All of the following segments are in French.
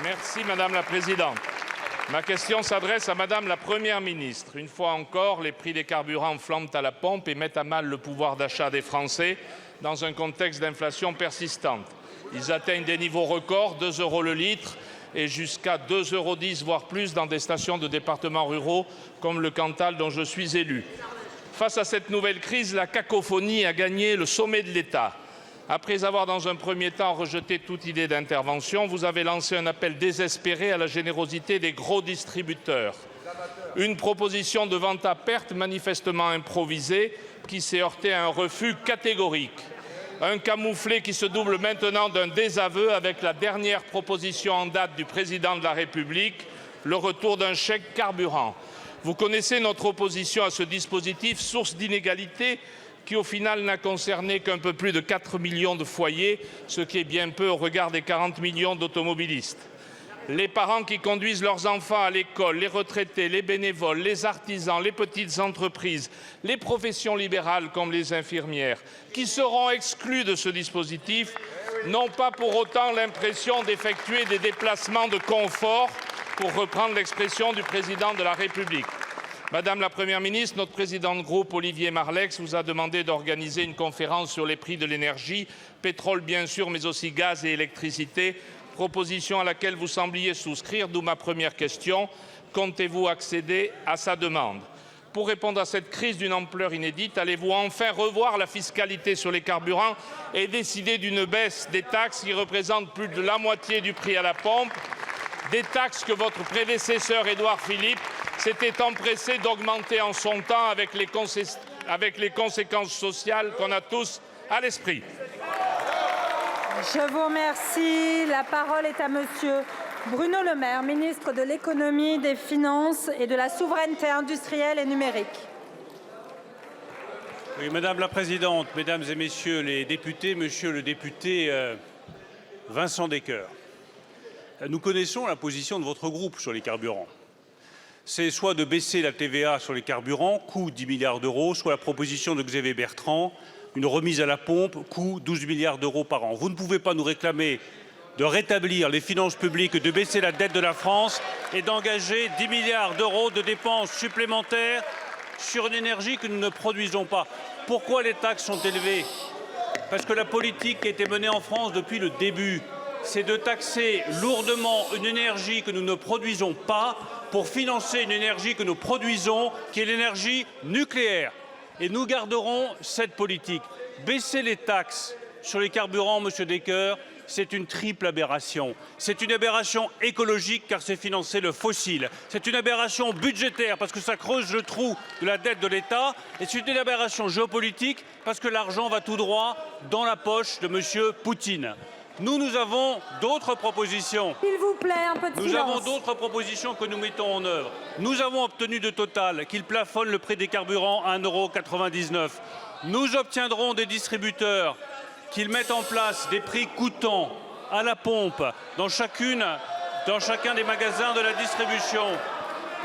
Merci Madame la Présidente. Ma question s'adresse à Madame la Première ministre. Une fois encore, les prix des carburants flambent à la pompe et mettent à mal le pouvoir d'achat des Français dans un contexte d'inflation persistante. Ils atteignent des niveaux records, 2 € le litre et jusqu'à 2,10 €, voire plus, dans des stations de départements ruraux comme le Cantal dont je suis élu. Face à cette nouvelle crise, la cacophonie a gagné le sommet de l'État. Après avoir dans un premier temps rejeté toute idée d'intervention, vous avez lancé un appel désespéré à la générosité des gros distributeurs. Une proposition de vente à perte manifestement improvisée qui s'est heurtée à un refus catégorique. Un camouflet qui se double maintenant d'un désaveu avec la dernière proposition en date du président de la République, le retour d'un chèque carburant. Vous connaissez notre opposition à ce dispositif, source d'inégalités, qui au final n'a concerné qu'un peu plus de 4 millions de foyers, ce qui est bien peu au regard des 40 millions d'automobilistes. Les parents qui conduisent leurs enfants à l'école, les retraités, les bénévoles, les artisans, les petites entreprises, les professions libérales comme les infirmières, qui seront exclus de ce dispositif, n'ont pas pour autant l'impression d'effectuer des déplacements de confort, pour reprendre l'expression du président de la République. Madame la Première ministre, notre président de groupe, Olivier Marleix, vous a demandé d'organiser une conférence sur les prix de l'énergie, pétrole bien sûr, mais aussi gaz et électricité, proposition à laquelle vous sembliez souscrire, d'où ma première question. Comptez-vous accéder à sa demande? Pour répondre à cette crise d'une ampleur inédite, allez-vous enfin revoir la fiscalité sur les carburants et décider d'une baisse des taxes qui représentent plus de la moitié du prix à la pompe, des taxes que votre prédécesseur Édouard Philippe s'était empressé d'augmenter en son temps avec les conséquences sociales qu'on a tous à l'esprit? Je vous remercie. La parole est à monsieur Bruno Le Maire, ministre de l'Économie, des Finances et de la Souveraineté industrielle et numérique. Oui, Madame la Présidente, Mesdames et Messieurs les députés, Monsieur le député Vincent Descoeur, nous connaissons la position de votre groupe sur les carburants. C'est soit de baisser la TVA sur les carburants, coût 10 milliards d'euros, soit la proposition de Xavier Bertrand, une remise à la pompe, coût 12 milliards d'euros par an. Vous ne pouvez pas nous réclamer de rétablir les finances publiques, de baisser la dette de la France et d'engager 10 milliards d'euros de dépenses supplémentaires sur une énergie que nous ne produisons pas. Pourquoi les taxes sont élevées? Parce que la politique qui a été menée en France depuis le début, c'est de taxer lourdement une énergie que nous ne produisons pas pour financer une énergie que nous produisons, qui est l'énergie nucléaire. Et nous garderons cette politique. Baisser les taxes sur les carburants, Monsieur Descoeur, c'est une triple aberration. C'est une aberration écologique car c'est financer le fossile. C'est une aberration budgétaire parce que ça creuse le trou de la dette de l'État. Et c'est une aberration géopolitique parce que l'argent va tout droit dans la poche de Monsieur Poutine. Nous avons d'autres propositions. S'il vous plaît, un peu de silence. Nous avons d'autres propositions que nous mettons en œuvre. Nous avons obtenu de Total qu'il plafonne le prix des carburants à 1,99 €. Nous obtiendrons des distributeurs qu'ils mettent en place des prix coûtants à la pompe dans chacun des magasins de la distribution.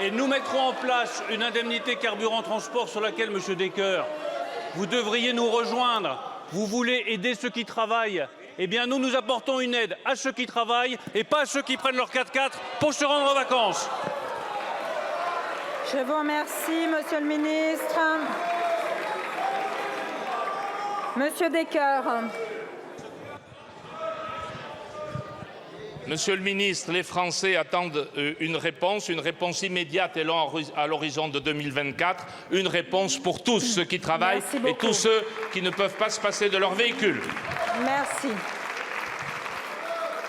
Et nous mettrons en place une indemnité carburant transport sur laquelle, Monsieur Descoeur, vous devriez nous rejoindre. Vous voulez aider ceux qui travaillent. Eh bien, nous apportons une aide à ceux qui travaillent et pas à ceux qui prennent leur 4x4 pour se rendre en vacances. Je vous remercie, Monsieur le ministre. Monsieur Descoeur. Monsieur le ministre, les Français attendent une réponse immédiate et à l'horizon de 2024, une réponse pour tous ceux qui travaillent et tous ceux qui ne peuvent pas se passer de leur véhicule. Merci.